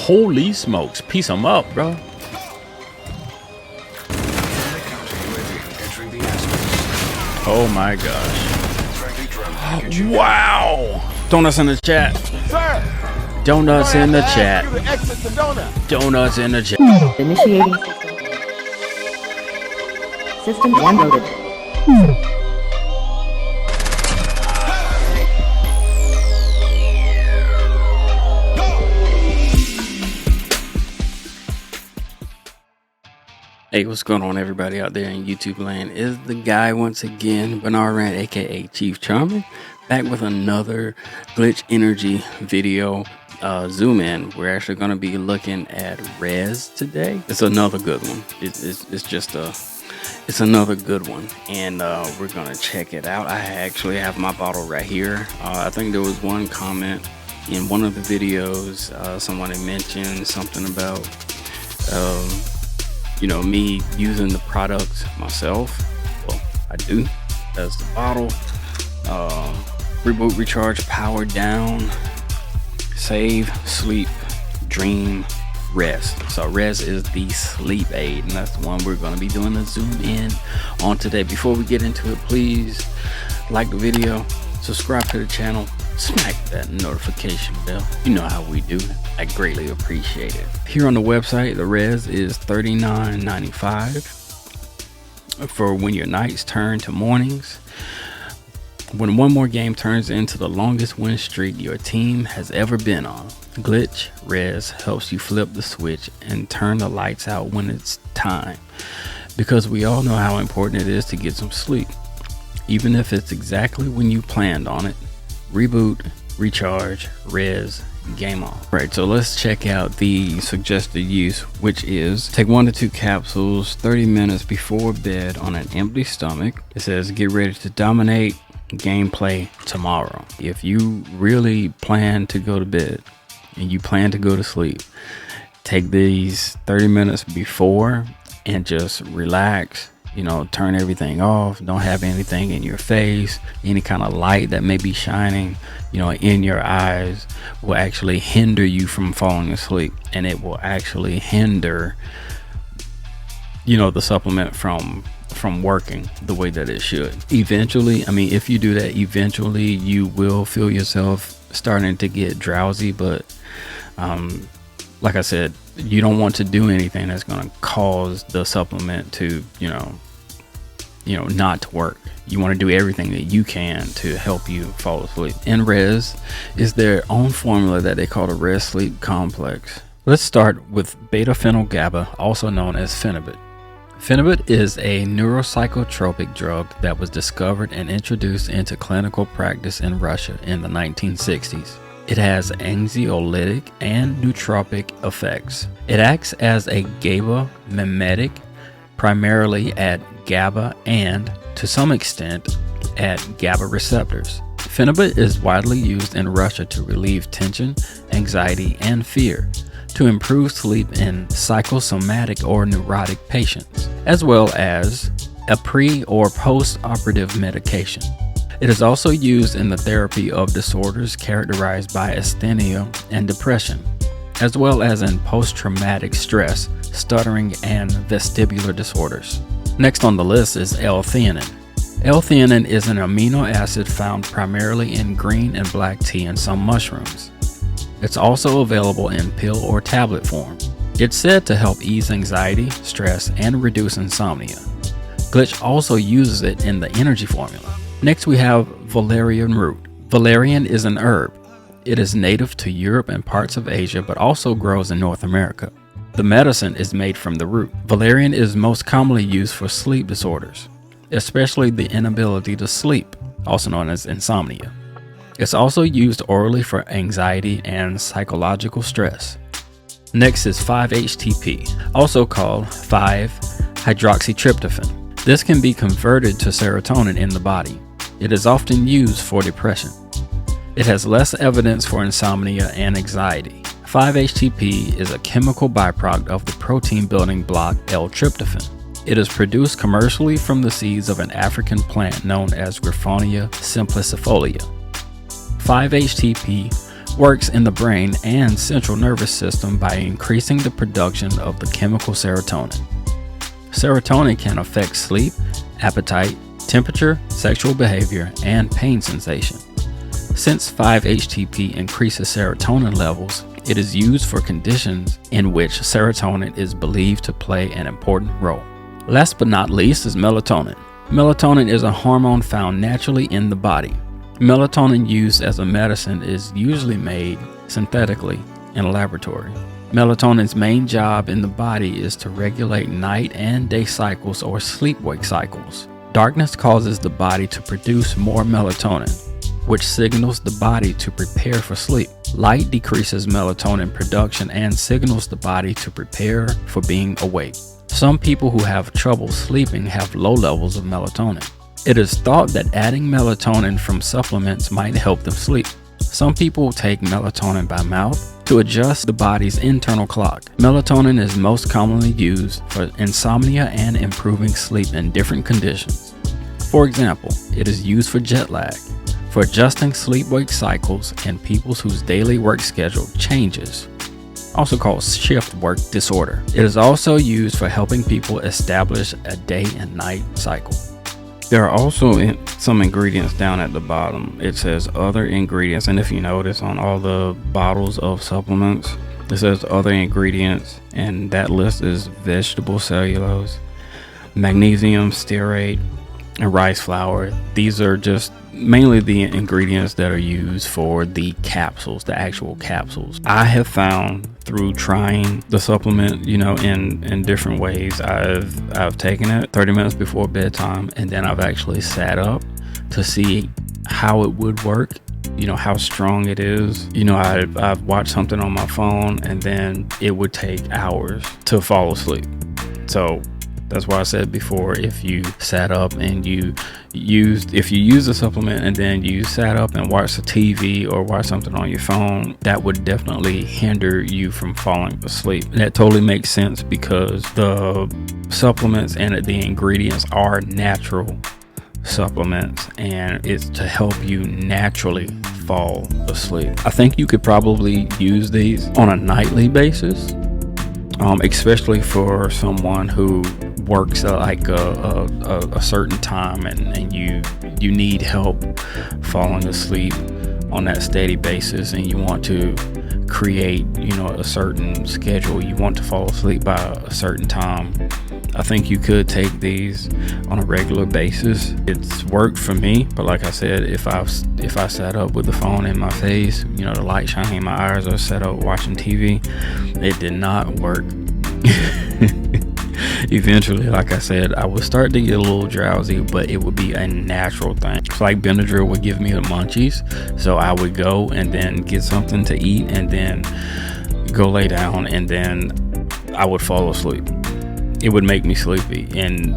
Holy smokes. Piece them up, bro. Oh my gosh. Wow. Donuts in the chat. Sir. Donuts in the chat. Donuts in the chat. Initiating system downloaded. Hey, what's going on, everybody out there in YouTube land? Is the guy once again, Bernard Rand, aka Chief Charming, back with another Glytch Energy video. Zoom in. We're actually going to be looking at REZ today. It's another good one. It's another good one, and we're gonna check it out. I actually have my bottle right here. I think there was one comment in one of the videos. Someone had mentioned something about you know, me using the products myself. Well, I do. That's the bottle. Reboot, recharge, power down, save, sleep, dream, rest. So REZ is the sleep aid, and that's the one we're going to be doing the zoom in on today. Before we get into it, please like the video, subscribe to the channel, smack that notification bell. You know how we do. I greatly appreciate it. Here on the website, the REZ is $39.95 for when your nights turn to mornings. When one more game turns into the longest win streak your team has ever been on, Glytch REZ helps you flip the switch and turn the lights out when it's time. Because we all know how important it is to get some sleep, even if it's exactly when you planned on it. Reboot, recharge, REZ, game on. Right, so let's check out the suggested use, which is take 1 to 2 capsules 30 minutes before bed on an empty stomach. It says get ready to dominate gameplay tomorrow. If you really plan to go to bed and you plan to go to sleep, take these 30 minutes before and just relax. You know, turn everything off. Don't have anything in your face. Any kind of light that may be shining, you know, in your eyes will actually hinder you from falling asleep, and it will actually hinder, you know, the supplement from working the way that it should. Eventually, I mean, if you do that, eventually you will feel yourself starting to get drowsy, but like I said, you don't want to do anything that's going to cause the supplement to, you know, not to work. You want to do everything that you can to help you fall asleep. And REZ is their own formula that they call the REZ Sleep Complex. Let's start with beta-phenyl GABA, also known as Phenibut. Phenibut is a neuropsychotropic drug that was discovered and introduced into clinical practice in Russia in the 1960s. It has anxiolytic and nootropic effects. It acts as a GABA mimetic, primarily at GABA and, to some extent, at GABA receptors. Phenibut is widely used in Russia to relieve tension, anxiety, and fear, to improve sleep in psychosomatic or neurotic patients, as well as a pre- or post-operative medication. It is also used in the therapy of disorders characterized by asthenia and depression, as well as in post-traumatic stress, stuttering, and vestibular disorders. Next on the list is L-theanine. L-theanine is an amino acid found primarily in green and black tea and some mushrooms. It's also available in pill or tablet form. It's said to help ease anxiety, stress, and reduce insomnia. Glytch also uses it in the energy formula. Next we have valerian root. Valerian is an herb. It is native to Europe and parts of Asia, but also grows in North America. The medicine is made from the root. Valerian is most commonly used for sleep disorders, especially the inability to sleep, also known as insomnia. It's also used orally for anxiety and psychological stress. Next is 5-HTP, also called 5-hydroxytryptophan. This can be converted to serotonin in the body. It is often used for depression. It has less evidence for insomnia and anxiety. 5-HTP is a chemical byproduct of the protein building block L-tryptophan. It is produced commercially from the seeds of an African plant known as Griffonia simplicifolia. 5-HTP works in the brain and central nervous system by increasing the production of the chemical serotonin. Serotonin can affect sleep, appetite, temperature, sexual behavior, and pain sensation. Since 5-HTP increases serotonin levels, it is used for conditions in which serotonin is believed to play an important role. Last but not least is melatonin. Melatonin is a hormone found naturally in the body. Melatonin used as a medicine is usually made synthetically in a laboratory. Melatonin's main job in the body is to regulate night and day cycles or sleep-wake cycles. Darkness causes the body to produce more melatonin, which signals the body to prepare for sleep. Light decreases melatonin production and signals the body to prepare for being awake. Some people who have trouble sleeping have low levels of melatonin. It is thought that adding melatonin from supplements might help them sleep. Some people take melatonin by mouth to adjust the body's internal clock. Melatonin is most commonly used for insomnia and improving sleep in different conditions. For example, it is used for jet lag, for adjusting sleep-wake cycles, and people whose daily work schedule changes, also called shift work disorder. It is also used for helping people establish a day and night cycle. There are also some ingredients down at the bottom. It says other ingredients, and if you notice on all the bottles of supplements, it says other ingredients, and that list is vegetable cellulose, magnesium stearate, and rice flour. These are just mainly the ingredients that are used for the capsules, the actual capsules. I have found through trying the supplement, in different ways, I've taken it 30 minutes before bedtime, and then I've actually sat up to see how it would work, how strong it is. I've watched something on my phone, and then it would take hours to fall asleep. So that's why I said before, if you sat up and if you use the supplement and then you sat up and watched the TV or watch something on your phone, that would definitely hinder you from falling asleep. And that totally makes sense because the supplements and the ingredients are natural supplements, and it's to help you naturally fall asleep. I think you could probably use these on a nightly basis, especially for someone who works at like a certain time and you need help falling asleep on that steady basis, and you want to create a certain schedule. You want to fall asleep by a certain time. I think you could take these on a regular basis. It's worked for me, but like I said, if I sat up with the phone in my face, the light shining in my eyes, or sat up watching TV, it did not work. Eventually, like I said, I would start to get a little drowsy, but it would be a natural thing. It's like Benadryl would give me the munchies, so I would go and then get something to eat and then go lay down, and then I would fall asleep. It would make me sleepy, and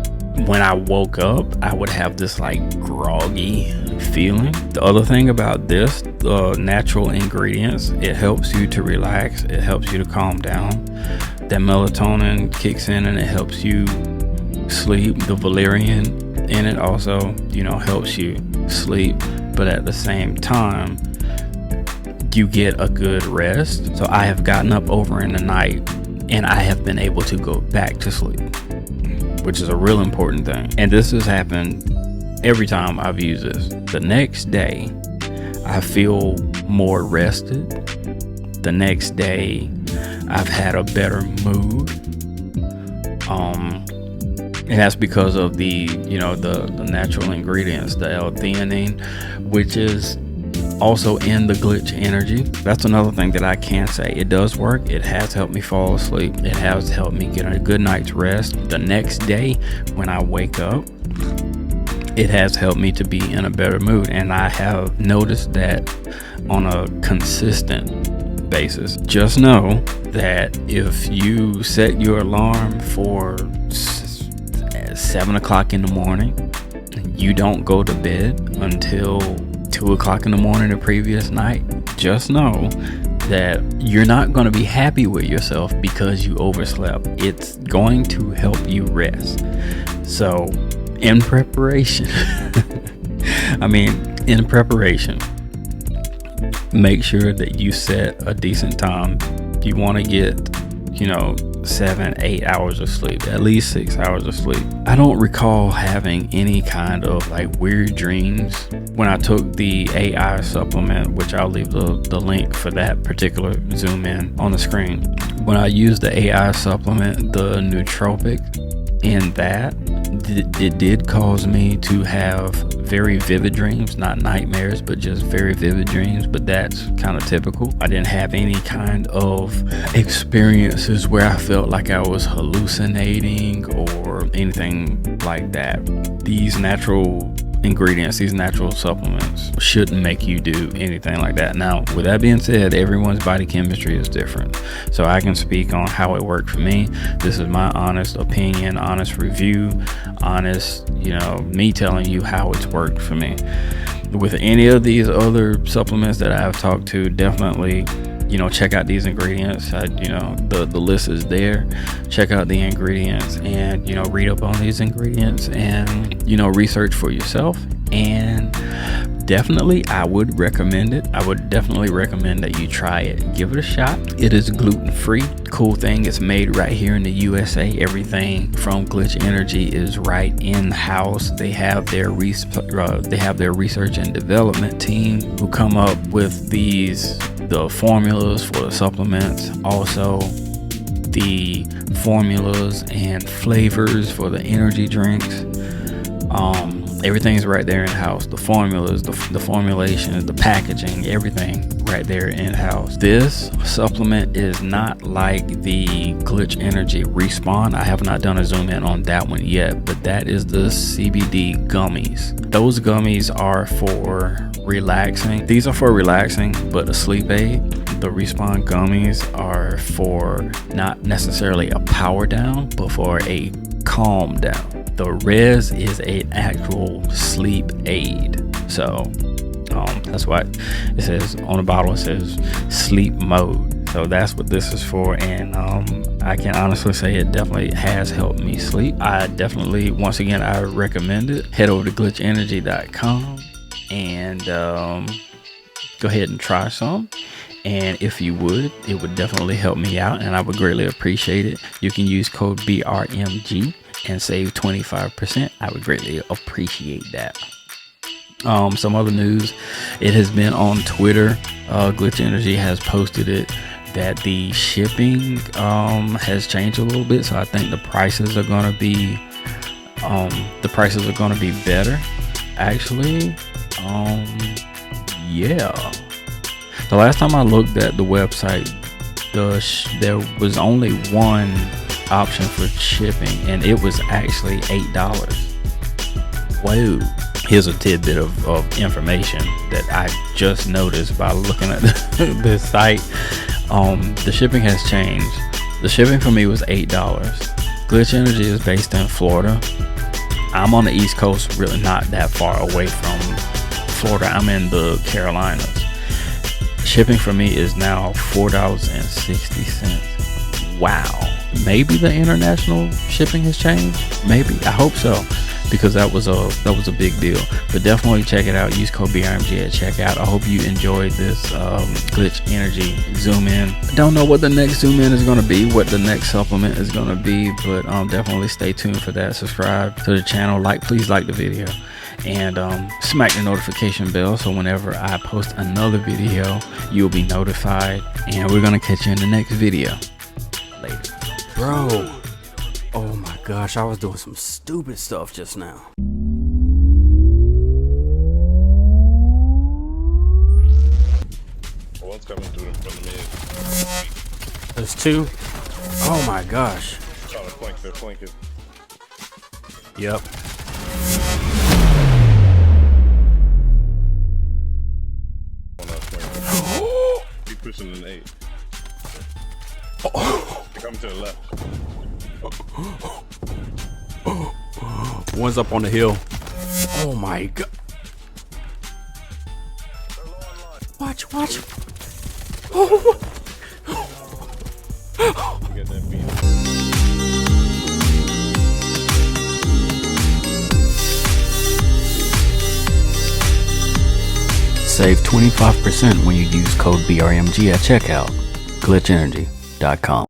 when I woke up, I would have this like groggy feeling. The other thing about this, the natural ingredients, it helps you to relax, it helps you to calm down. That melatonin kicks in and it helps you sleep. The valerian in it also, helps you sleep, but at the same time, you get a good rest. So I have gotten up over in the night and I have been able to go back to sleep, which is a real important thing. And this has happened every time I've used this. The next day, I feel more rested. The next day, I've had a better mood. And that's because of the natural ingredients, the L-theanine, which is also in the Glytch Energy. That's another thing that I can say. It does work. It has helped me fall asleep. It has helped me get a good night's rest. The next day when I wake up, it has helped me to be in a better mood. And I have noticed that on a consistent basis. Just know that if you set your alarm for 7 o'clock in the morning, and you don't go to bed until 2 o'clock in the morning the previous night, just know that you're not going to be happy with yourself because you overslept. It's going to help you rest. So in preparation, make sure that you set a decent time. You want to get, 7-8 hours of sleep, at least 6 hours of sleep. I don't recall having any kind of like weird dreams when I took the AI supplement, which I'll leave the link for that particular zoom in on the screen. When I used the AI supplement, the nootropic in that, it did cause me to have very vivid dreams, not nightmares, but just very vivid dreams. But that's kind of typical. I didn't have any kind of experiences where I felt like I was hallucinating or anything like that. These natural ingredients, these natural supplements shouldn't make you do anything like that. Now, with that being said, everyone's body chemistry is different, so I can speak on how it worked for me. This is my honest opinion, honest review, honest, me telling you how it's worked for me. With any of these other supplements that I've talked to, definitely check out these ingredients. The list is there. Check out the ingredients and read up on these ingredients and research for yourself. And definitely I would recommend it. I would definitely recommend that you try it. Give it a shot. It is gluten free. Cool thing, it's made right here in the USA. Everything from Glytch Energy is right in house. They have their research and development team who come up with the formulas for the supplements, also the formulas and flavors for the energy drinks. Everything's right there in house. The formulas, the formulations, the packaging, everything right there in house. This supplement is not like the Glytch Energy Respawn. I have not done a zoom in on that one yet, but that is the CBD gummies. Those gummies are for relaxing. These are for relaxing, but a sleep aid. The Respawn gummies are for not necessarily a power down, but for a calm down. The REZ is an actual sleep aid. So that's what it says on the bottle. It says sleep mode. So that's what this is for. And I can honestly say it definitely has helped me sleep. I definitely, once again, I recommend it. Head over to glitchenergy.com and go ahead and try some. And if you would, it would definitely help me out and I would greatly appreciate it. You can use code BRMG and save 25%. I would greatly appreciate that. Some other news, it has been on Twitter. Glytch Energy has posted it that the shipping has changed a little bit. So I think the prices are going to be better actually. Yeah. The last time I looked at the website, there was only one option for shipping, and it was actually $8. Whoa. Here's a tidbit of information that I just noticed by looking at the site. The shipping has changed. The shipping for me was $8. Glytch Energy is based in Florida. I'm on the East Coast, really not that far away from Florida. I'm in the Carolinas. Shipping for me is now $4.60. Wow. Maybe the international shipping has changed. Maybe. I hope so, because that was a big deal. But definitely check it out. Use code BRMG at checkout. I hope you enjoyed this Glytch Energy zoom in. I don't know what the next zoom in is going to be, what the next supplement is going to be, but definitely stay tuned for that. Subscribe to the channel. Please like the video. And smack the notification bell so whenever I post another video, you'll be notified. And we're gonna catch you in the next video. Later. Bro, oh my gosh, I was doing some stupid stuff just now. One's coming through in front of me. There's two. Oh my gosh. Trying to flank, they're flanking. Yep. Keep pushing an 8. They're coming to the left. One's up on the hill. Oh my god. Watch. Oh. Get that beat. Save 25% when you use code BRMG at checkout. GlytchEnergy.com.